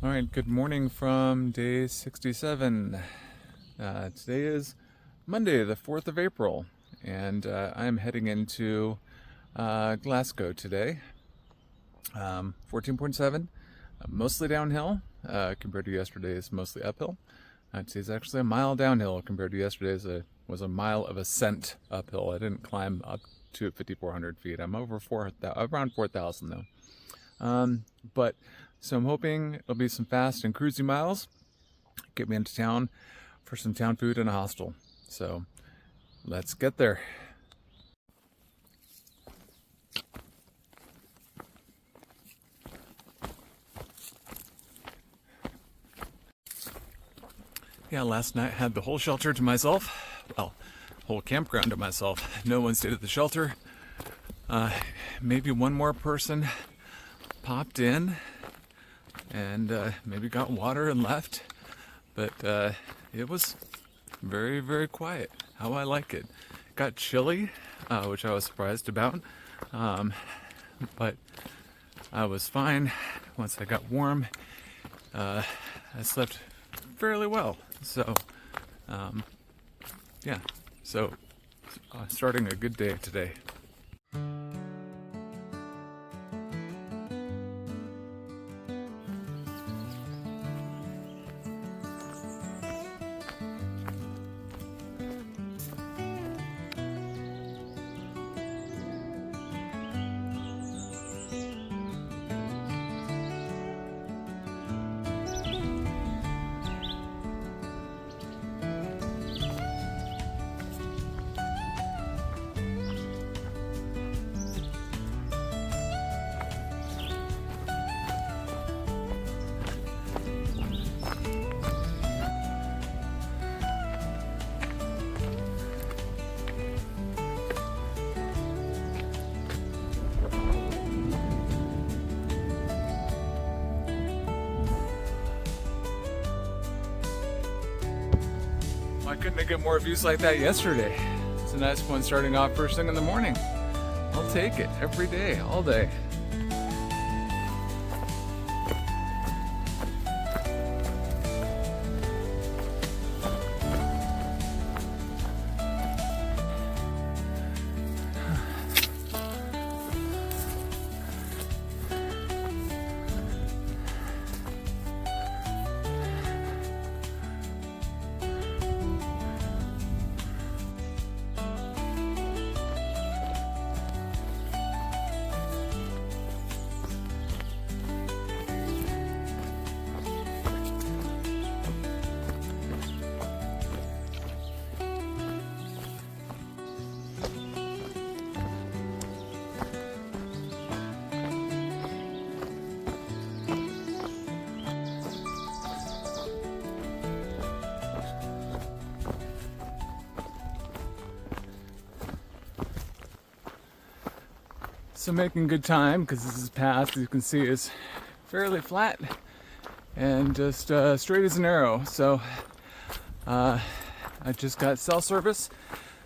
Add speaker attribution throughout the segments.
Speaker 1: All right, good morning from day 67. Today is Monday, the 4th of April, and I'm heading into Glasgow today. 14.7, mostly downhill compared to yesterday's mostly uphill. Today's actually a mile downhill compared to yesterday's. Was a mile of ascent uphill. I didn't climb up to 5,400 feet. I'm over around 4,000 though. So I'm hoping it'll be some fast and cruisy miles, get me into town for some town food and a hostel. So let's get there. Yeah, last night had the whole shelter to myself. Well, whole campground to myself. No one stayed at the shelter. Maybe one more person popped in and maybe got water and left. But it was very, very quiet. How I like it. Got chilly, which I was surprised about. But I was fine. Once I got warm, I slept fairly well. So, yeah. So, starting a good day today. Why couldn't I get more views like that yesterday? It's a nice one starting off first thing in the morning. I'll take it every day, all day. So making good time because this path, as you can see, is fairly flat and just straight as an arrow. So I just got cell service,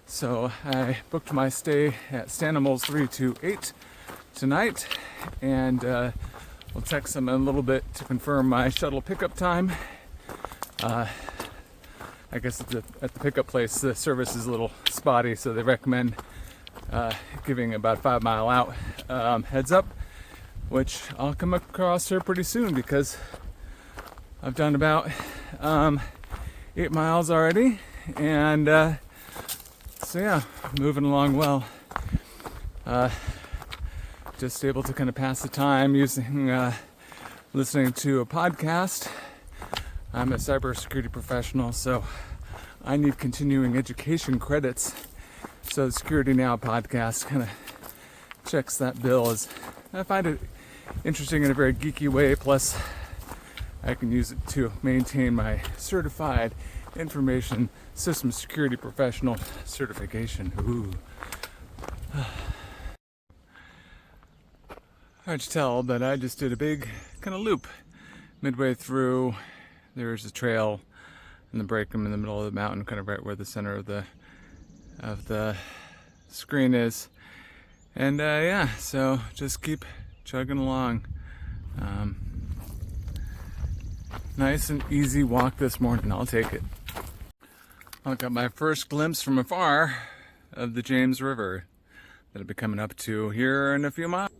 Speaker 1: so I booked my stay at Stanimal's 328 tonight, and we'll text them in a little bit to confirm my shuttle pickup time. I guess at the pickup place the service is a little spotty, so they recommend giving about 5 mile out heads up, which I'll come across here pretty soon because I've done about 8 miles already, and so yeah, moving along well. Just able to kind of pass the time using listening to a podcast. I'm a cybersecurity professional, so I need continuing education credits. So the Security Now podcast kind of checks that bill. As I find it interesting in a very geeky way, plus I can use it to maintain my certified information system security professional certification. Ooh. Hard to tell, but I just did a big kind of loop. Midway through, there's a trail and the break. I'm in the middle of the mountain, kind of right where the center of the screen is. And yeah, so just keep chugging along. Nice and easy walk this morning. I'll take it. I got my first glimpse from afar of the James River that I'll be coming up to here in a few miles.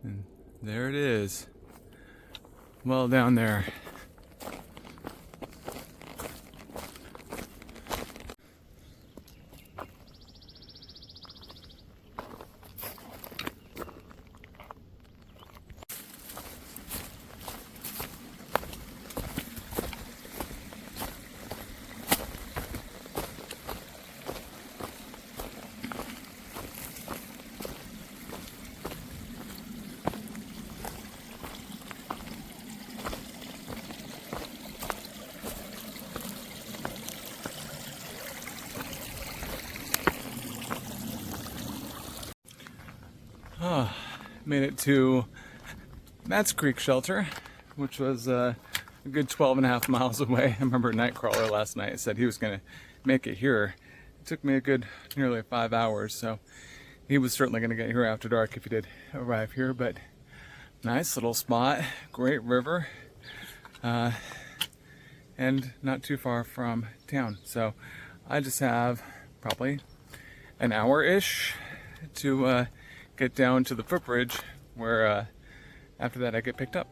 Speaker 1: And there it is. Well down there. Made it to Matt's Creek Shelter, which was a good 12.5 miles away. I remember Nightcrawler last night said he was going to make it here. It took me a good nearly 5 hours, so he was certainly going to get here after dark if he did arrive here. But nice little spot, great river, and not too far from town. So I just have probably an hour-ish to get down to the footbridge where after that I get picked up.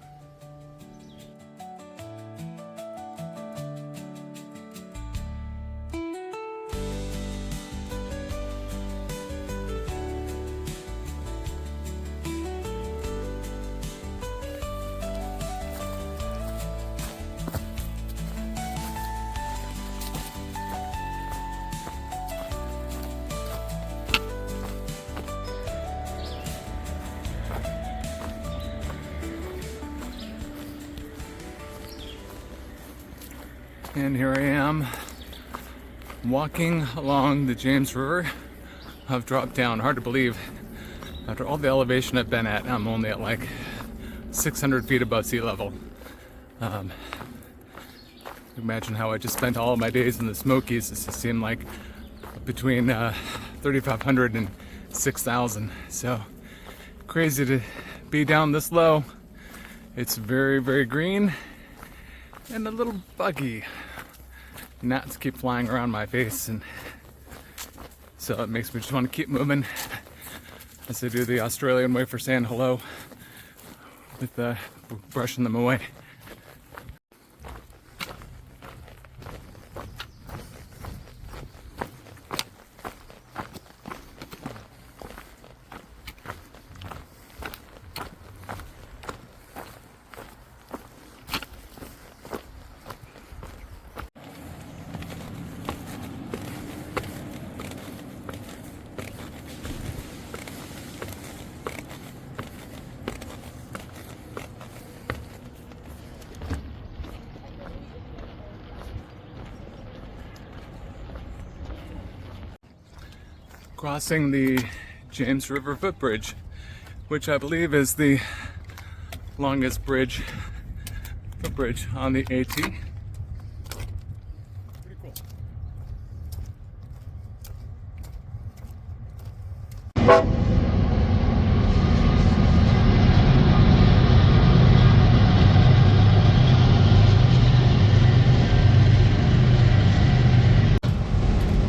Speaker 1: And here I am walking along the James River. I've dropped down, hard to believe. After all the elevation I've been at, I'm only at like 600 feet above sea level. Imagine how I just spent all of my days in the Smokies. This seemed like between 3,500 and 6,000. So crazy to be down this low. It's very, very green and a little buggy. Gnats keep flying around my face, and so it makes me just want to keep moving as I do the Australian way for saying hello with brushing them away. Crossing the James River footbridge, which I believe is the longest footbridge on the AT. Pretty cool.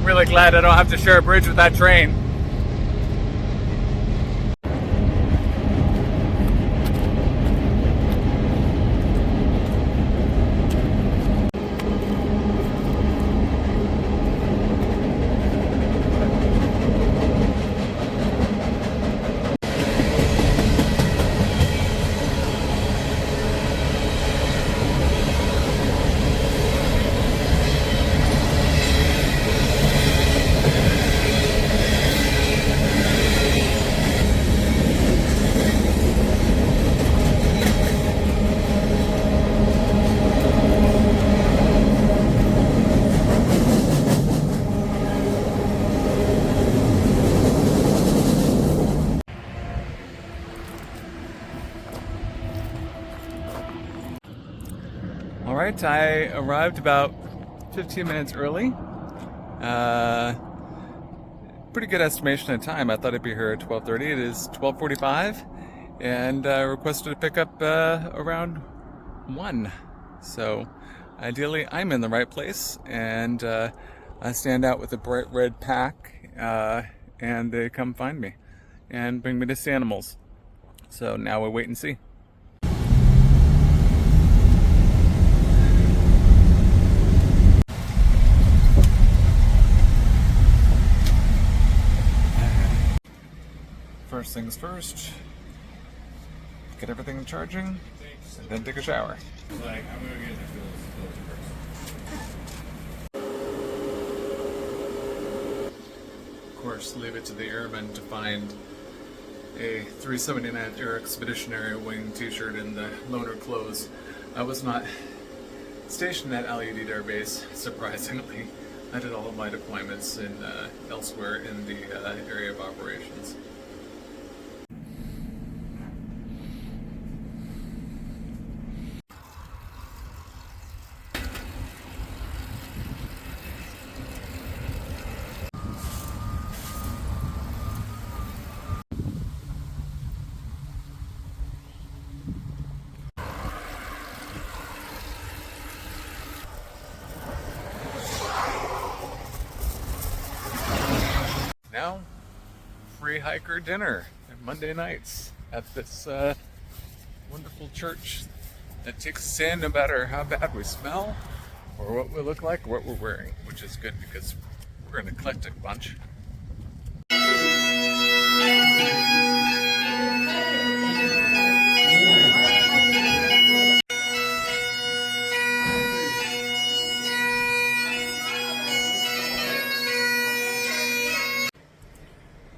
Speaker 1: Really glad I don't have to share a bridge with that train. Alright, I arrived about 15 minutes early. Pretty good estimation of time. I thought I'd be here at 12:30. It is 12:45, and I requested a pickup around 1. So ideally I'm in the right place, and I stand out with a bright red pack, and they come find me and bring me to Stanimal's. So now we wait and see. First things first, get everything charging, and then take a shower. Of course, leave it to the airmen to find a 379th Air Expeditionary Wing t-shirt in the loaner clothes. I was not stationed at Al Udeid Air Base, surprisingly. I did all of my deployments elsewhere in the area of operations. Now, free hiker dinner Monday nights at this wonderful church that takes us in no matter how bad we smell or what we look like or what we're wearing, which is good because we're an eclectic bunch.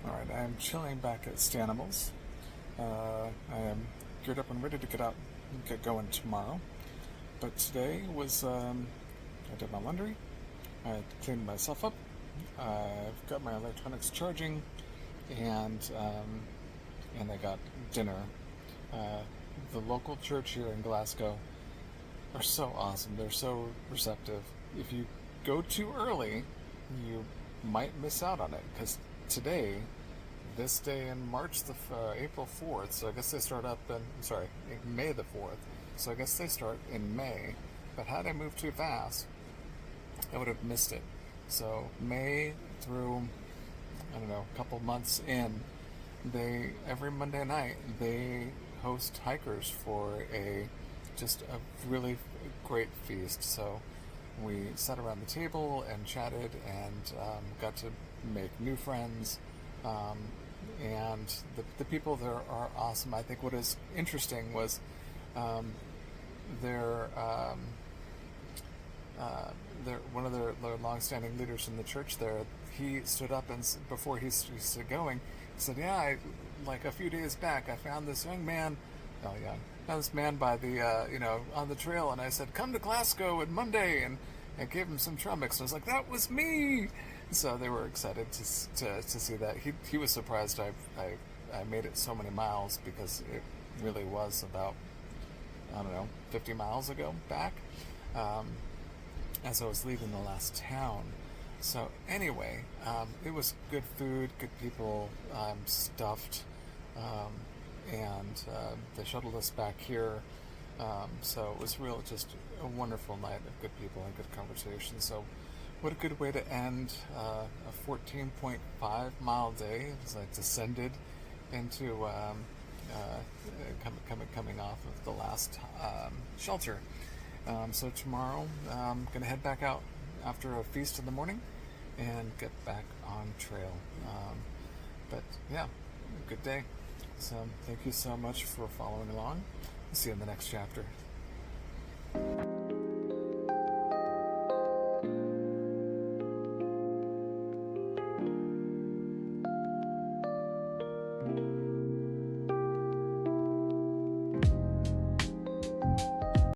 Speaker 1: Alright, I'm chilling back at Stanimal's. I am geared up and ready to get going tomorrow. But today was, I did my laundry, I cleaned myself up, I've got my electronics charging, and I got dinner. The local church here in Glasgow are so awesome. They're so receptive. If you go too early, you might miss out on it, because today, this day in March, April 4th, so I guess they start up May the 4th, so I guess they start in May, but had I moved too fast, I would have missed it. So May through, I don't know, a couple months in, every Monday night, they host hikers for just a really great feast. So we sat around the table and chatted and got to make new friends. And the people there are awesome. I think what is interesting was one of their long-standing leaders in the church there. He stood up and before he started going, he said, "Yeah, like a few days back, I found this young man. Oh yeah, found this man by the on the trail, and I said, come to Glasgow on Monday, and I gave him some trail mix. And I was like, that was me." So they were excited to see that. He was surprised I made it so many miles, because it really was about, I don't know, 50 miles ago back, as I was leaving the last town. So anyway, it was good food, good people, stuffed, and they shuttled us back here. So it was just a wonderful night of good people and good conversation. So what a good way to end a 14.5 mile day as I descended into coming off of the last shelter. So tomorrow I'm going to head back out after a feast in the morning and get back on trail. But yeah, good day. So thank you so much for following along. See you in the next chapter.